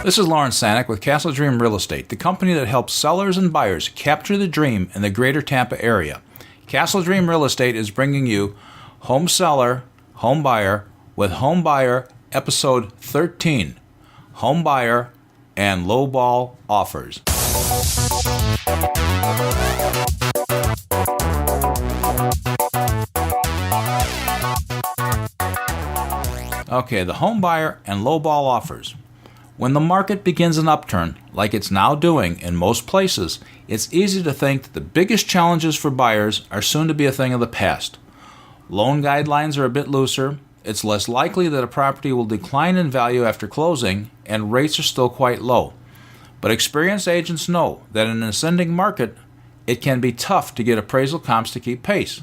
This is Lauren Sanek with Castle Dream Real Estate, the company that helps sellers and buyers capture the dream in the greater Tampa area. Castle Dream Real Estate is bringing you Home Seller, Home Buyer with Home Buyer Episode 13, Home Buyer and Lowball Offers. Okay, the home buyer and lowball offers. When the market begins an upturn, like it's now doing in most places, it's easy to think that the biggest challenges for buyers are soon to be a thing of the past. Loan guidelines are a bit looser, it's less likely that a property will decline in value after closing, and rates are still quite low. But experienced agents know that in an ascending market, it can be tough to get appraisal comps to keep pace.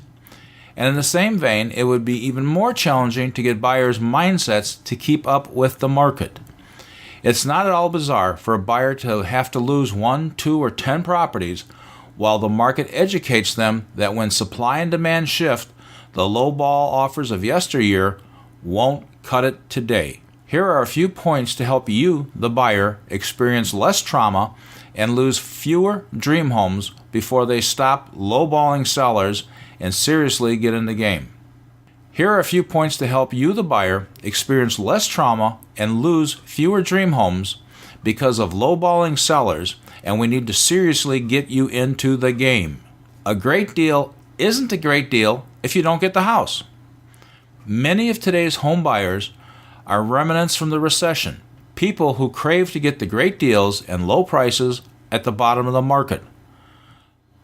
And in the same vein, it would be even more challenging to get buyers' mindsets to keep up with the market. It's not at all bizarre for a buyer to have to lose 1, 2, or 10 properties while the market educates them that when supply and demand shift, the lowball offers of yesteryear won't cut it today. Here are a few points to help you, the buyer, experience less trauma and lose fewer dream homes before they stop lowballing sellers and seriously get in the game. Here are a few points to help you, the buyer, experience less trauma and lose fewer dream homes because of lowballing sellers, and we need to seriously get you into the game. A great deal isn't a great deal if you don't get the house. Many of today's home buyers are remnants from the recession, people who crave to get the great deals and low prices at the bottom of the market,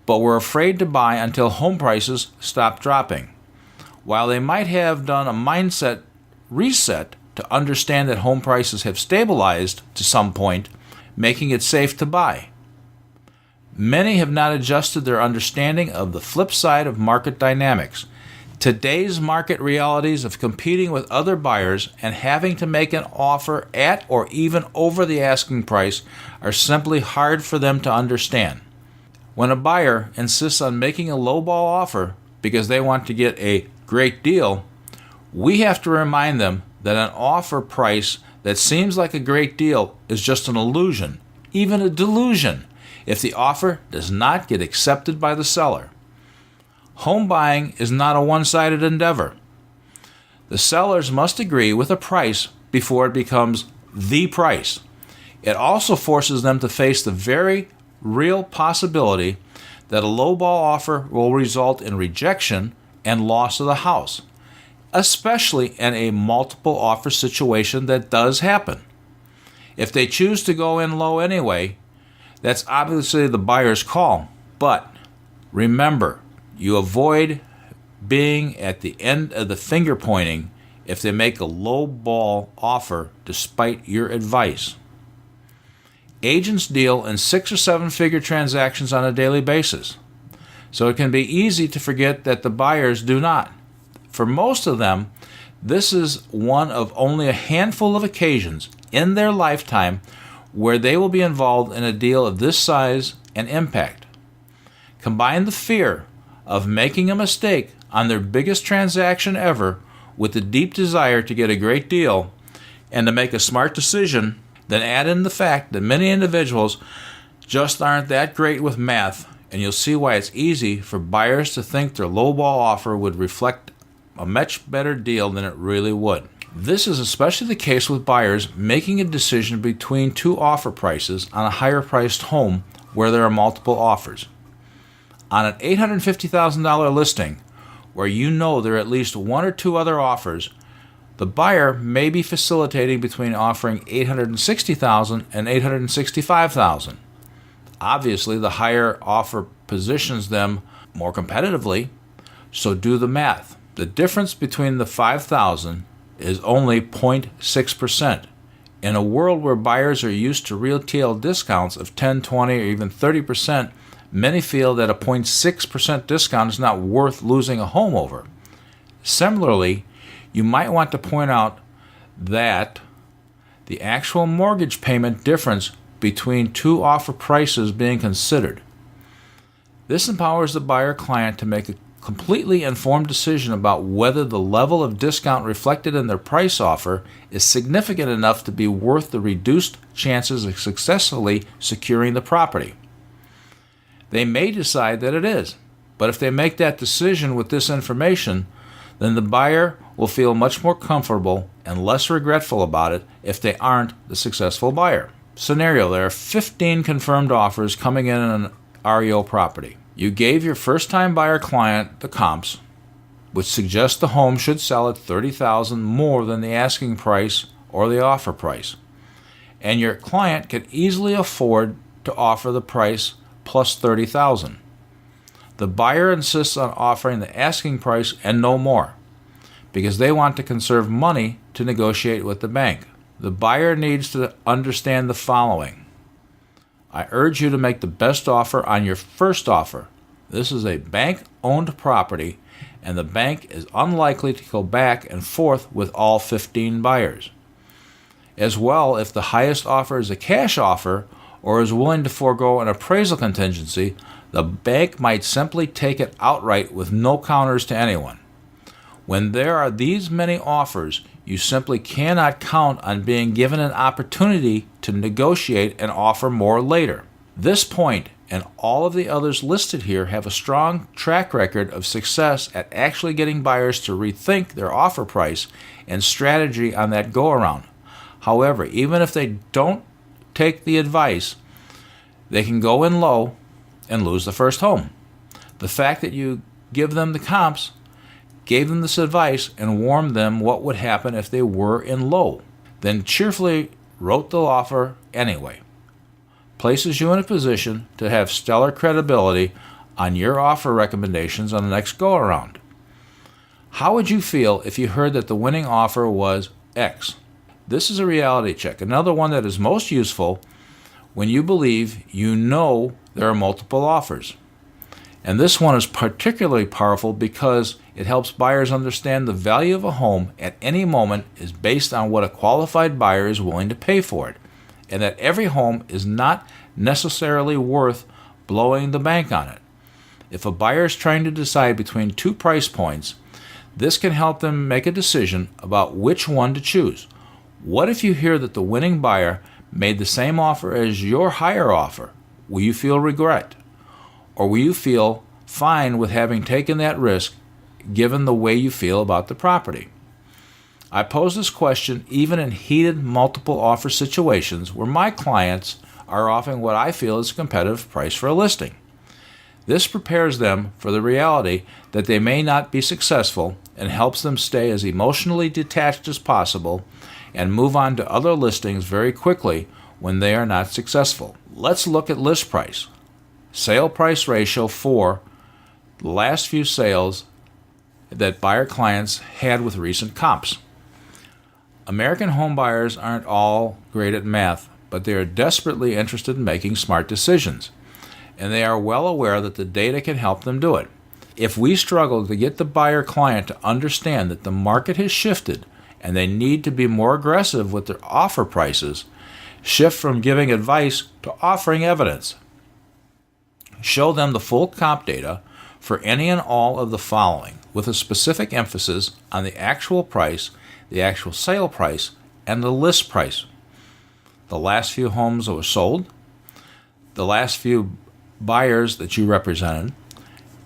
but were afraid to buy until home prices stopped dropping. While they might have done a mindset reset to understand that home prices have stabilized to some point, making it safe to buy, many have not adjusted their understanding of the flip side of market dynamics. Today's market realities of competing with other buyers and having to make an offer at or even over the asking price are simply hard for them to understand. When a buyer insists on making a lowball offer because they want to get a great deal, we have to remind them that an offer price that seems like a great deal is just an illusion, even a delusion, if the offer does not get accepted by the seller. Home buying is not a one-sided endeavor. The sellers must agree with a price before it becomes the price. It also forces them to face the very real possibility that a lowball offer will result in rejection and loss of the house, especially in a multiple offer situation that does happen. If they choose to go in low anyway, that's obviously the buyer's call. But remember, you avoid being at the end of the finger pointing if they make a lowball offer despite your advice. Agents deal in 6 or 7 figure transactions on a daily basis, so it can be easy to forget that the buyers do not. For most of them, this is one of only a handful of occasions in their lifetime where they will be involved in a deal of this size and impact. Combine the fear of making a mistake on their biggest transaction ever with the deep desire to get a great deal and to make a smart decision, then add in the fact that many individuals just aren't that great with math, and you'll see why it's easy for buyers to think their lowball offer would reflect a much better deal than it really would. This is especially the case with buyers making a decision between 2 offer prices on a higher priced home where there are multiple offers. On an $850,000 listing, where you know there are at least 1 or 2 other offers, the buyer may be facilitating between offering $860,000 and $865,000. Obviously, the higher offer positions them more competitively, so do the math. The difference between the $5,000 is only 0.6%. In a world where buyers are used to retail discounts of 10, 20, or even 30%, many feel that a 0.6% discount is not worth losing a home over. Similarly, you might want to point out that the actual mortgage payment difference between 2 offer prices being considered. This empowers the buyer client to make a completely informed decision about whether the level of discount reflected in their price offer is significant enough to be worth the reduced chances of successfully securing the property. They may decide that it is, but if they make that decision with this information, then the buyer will feel much more comfortable and less regretful about it if they aren't the successful buyer. Scenario: there are 15 confirmed offers coming in on an REO property. You gave your first-time buyer client the comps, which suggests the home should sell at $30,000 more than the asking price or the offer price, and your client can easily afford to offer the price plus $30,000. The buyer insists on offering the asking price and no more, because they want to conserve money to negotiate with the bank. The buyer needs to understand the following. I urge you to make the best offer on your first offer. This is a bank-owned property, and the bank is unlikely to go back and forth with all 15 buyers. As well, if the highest offer is a cash offer or is willing to forego an appraisal contingency, the bank might simply take it outright with no counters to anyone. When there are these many offers, you simply cannot count on being given an opportunity to negotiate and offer more later. This point and all of the others listed here have a strong track record of success at actually getting buyers to rethink their offer price and strategy on that go-around. However, even if they don't take the advice, they can go in low and lose the first home. The fact that you give them the comps, gave them this advice, and warned them what would happen if they were in low, then cheerfully wrote the offer anyway, places you in a position to have stellar credibility on your offer recommendations on the next go-around. How would you feel if you heard that the winning offer was X? This is a reality check, another one that is most useful when you believe you know there are multiple offers. And this one is particularly powerful because it helps buyers understand the value of a home at any moment is based on what a qualified buyer is willing to pay for it, and that every home is not necessarily worth blowing the bank on it. If a buyer is trying to decide between two price points, this can help them make a decision about which one to choose. What if you hear that the winning buyer made the same offer as your higher offer? Will you feel regret? Or will you feel fine with having taken that risk given the way you feel about the property? I pose this question even in heated multiple offer situations where my clients are offering what I feel is a competitive price for a listing. This prepares them for the reality that they may not be successful and helps them stay as emotionally detached as possible and move on to other listings very quickly when they are not successful. Let's look at list price. Sale price ratio for the last few sales that buyer clients had with recent comps. American home buyers aren't all great at math, but they are desperately interested in making smart decisions, and they are well aware that the data can help them do it. If we struggle to get the buyer client to understand that the market has shifted and they need to be more aggressive with their offer prices, shift from giving advice to offering evidence. Show them the full comp data for any and all of the following, with a specific emphasis on the actual price, the actual sale price, and the list price. The last few homes that were sold, the last few buyers that you represented,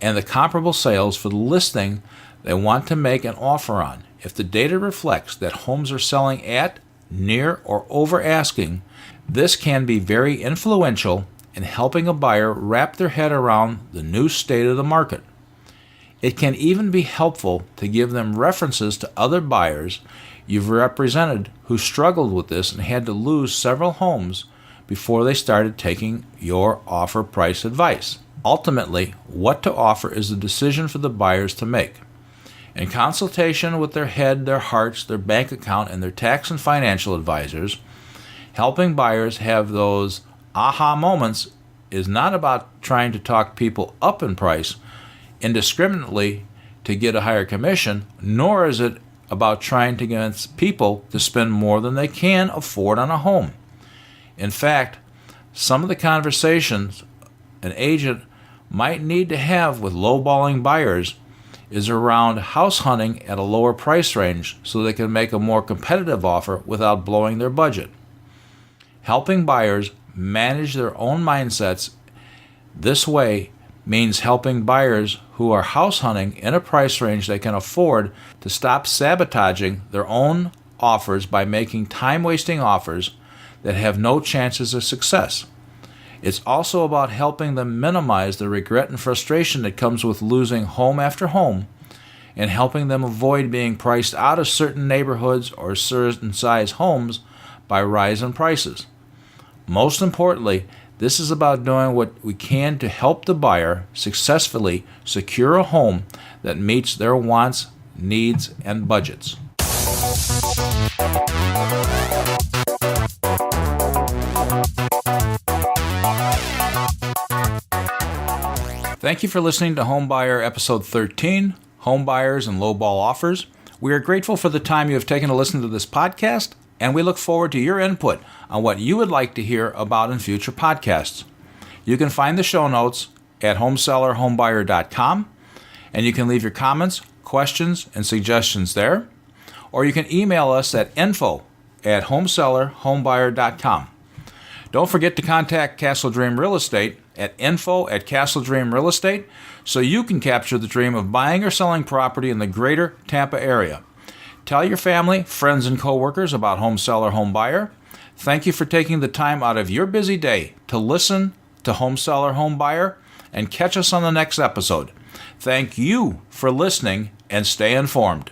and the comparable sales for the listing they want to make an offer on. If the data reflects that homes are selling at, near, or over asking, this can be very influential in helping a buyer wrap their head around the new state of the market. It can even be helpful to give them references to other buyers you've represented who struggled with this and had to lose several homes before they started taking your offer price advice. Ultimately, what to offer is a decision for the buyers to make. In consultation with their head, their hearts, their bank account, and their tax and financial advisors, helping buyers have those aha moments is not about trying to talk people up in price indiscriminately to get a higher commission, nor is it about trying to get people to spend more than they can afford on a home. In fact, some of the conversations an agent might need to have with lowballing buyers is around house hunting at a lower price range so they can make a more competitive offer without blowing their budget. Helping buyers manage their own mindsets this way means helping buyers who are house hunting in a price range they can afford to stop sabotaging their own offers by making time-wasting offers that have no chances of success. It's also about helping them minimize the regret and frustration that comes with losing home after home and helping them avoid being priced out of certain neighborhoods or certain size homes by rising prices. Most importantly, this is about doing what we can to help the buyer successfully secure a home that meets their wants, needs, and budgets. Thank you for listening to Homebuyer Episode 13, Home Buyers and Lowball Offers. We are grateful for the time you have taken to listen to this podcast, and we look forward to your input on what you would like to hear about in future podcasts. You can find the show notes at homesellerhomebuyer.com, and you can leave your comments, questions, and suggestions there, or you can email us at info@homesellerhomebuyer.com. Don't forget to contact Castle Dream Real Estate at info@Castle Dream Real Estate so you can capture the dream of buying or selling property in the greater Tampa area. Tell your family, friends, and coworkers about Home Seller Home Buyer. Thank you for taking the time out of your busy day to listen to Home Seller Home Buyer, and catch us on the next episode. Thank you for listening, and stay informed.